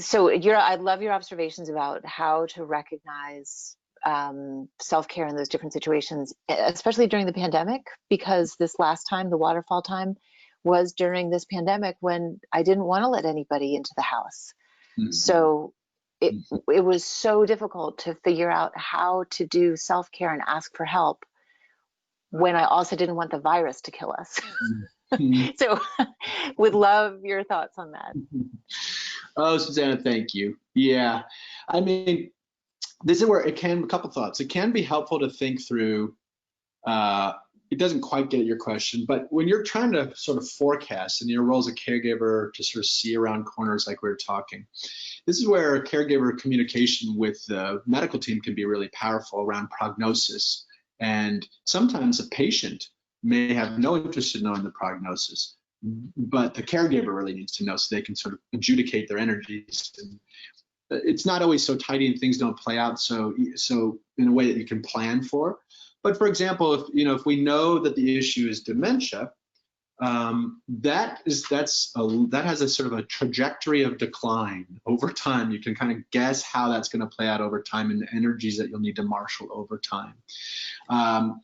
So I love your observations about how to recognize self-care in those different situations, especially during the pandemic, because this last time, the waterfall time, was during this pandemic when I didn't want to let anybody into the house. Mm-hmm. So it was so difficult to figure out how to do self-care and ask for help when I also didn't want the virus to kill us. Mm-hmm. So would love your thoughts on that. Oh, Susanna, thank you. Yeah. I mean, this is where a couple thoughts. It can be helpful to think through, it doesn't quite get at your question, but when you're trying to sort of forecast in your role as a caregiver to sort of see around corners like we were talking, this is where caregiver communication with the medical team can be really powerful around prognosis. And sometimes a patient may have no interest in knowing the prognosis, but the caregiver really needs to know so they can sort of adjudicate their energies. And it's not always so tidy and things don't play out so in a way that you can plan for. But for example, if we know that the issue is dementia, that has a sort of a trajectory of decline over time. You can kind of guess how that's going to play out over time and the energies that you'll need to marshal over time.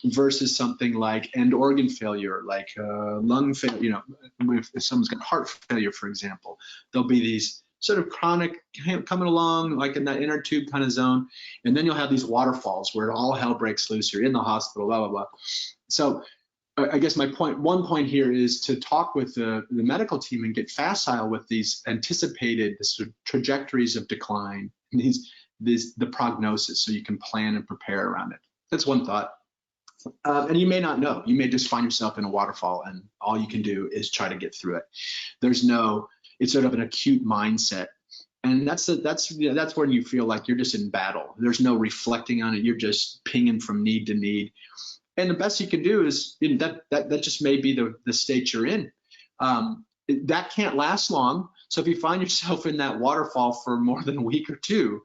Versus something like end organ failure, like lung failure. If someone's got heart failure, for example, there'll be these sort of chronic coming along, like in that inner tube kind of zone, and then you'll have these waterfalls where all hell breaks loose. You're in the hospital, blah blah blah. So I guess one point here is to talk with the medical team and get facile with these anticipated sort of trajectories of decline, and the prognosis, so you can plan and prepare around it. That's one thought. And you may not know. You may just find yourself in a waterfall, and all you can do is try to get through it. It's sort of an acute mindset, and that's when you feel like you're just in battle. There's no reflecting on it. You're just pinging from need to need. And the best you can do is that just may be the state you're in. That can't last long. So if you find yourself in that waterfall for more than a week or two,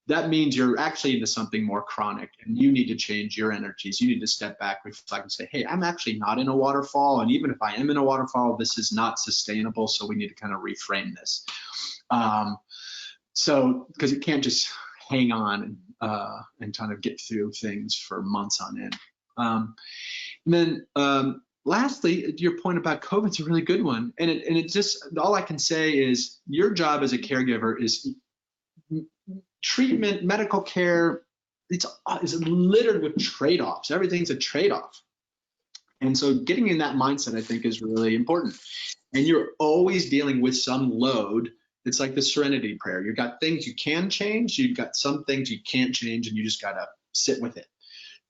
that means you're actually into something more chronic, and you need to change your energies. You need to step back, reflect, and say, hey, I'm actually not in a waterfall. And even if I am in a waterfall, this is not sustainable. So we need to kind of reframe this. Because you can't just hang on and kind of get through things for months on end. And then lastly, your point about COVID is a really good one. And it just, all I can say is your job as a caregiver is treatment, medical care, it's littered with trade-offs. Everything's a trade-off. And so getting in that mindset, I think, is really important. And you're always dealing with some load. It's like the serenity prayer. You've got things you can change, you've got some things you can't change, and you just got to sit with it.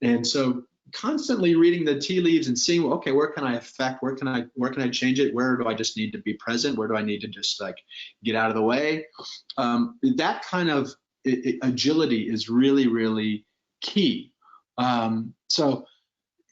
And so constantly reading the tea leaves and seeing, well, okay, where can I affect? Where can I change it? Where do I just need to be present? Where do I need to just like get out of the way? That kind of agility is really, really key. And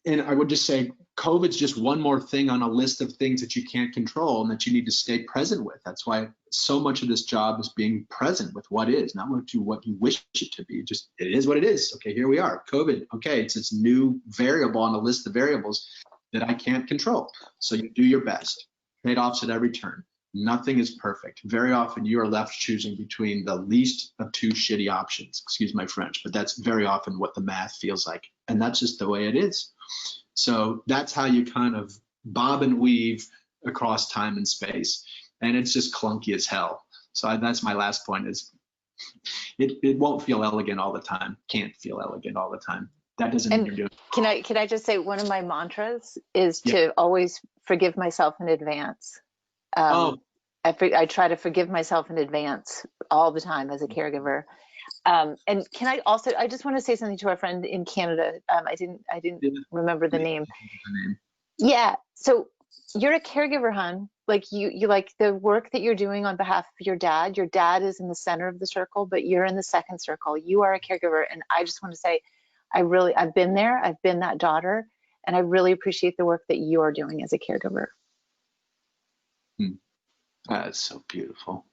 I would just say COVID's just one more thing on a list of things that you can't control and that you need to stay present with. That's why so much of this job is being present with what is, not what you wish it to be. It is what it is. Okay, here we are, COVID. Okay, it's this new variable on a list of variables that I can't control. So you do your best. Trade-offs at every turn. Nothing is perfect. Very often you are left choosing between the least of two shitty options. Excuse my French, but that's very often what the math feels like. And that's just the way it is. So that's how you kind of bob and weave across time and space. And it's just clunky as hell. So that's my last point is it won't feel elegant all the time. Can't feel elegant all the time. That doesn't mean you're doing it. Can I just say one of my mantras is to always forgive myself in advance. I try to forgive myself in advance all the time as a caregiver. And can I just want to say something to our friend in Canada. I didn't remember the name. Yeah. So you're a caregiver, hon. Like you like the work that you're doing on behalf of your dad. Your dad is in the center of the circle, but you're in the second circle. You are a caregiver. And I just want to say, I've been there. I've been that daughter. And I really appreciate the work that you are doing as a caregiver. That's so beautiful.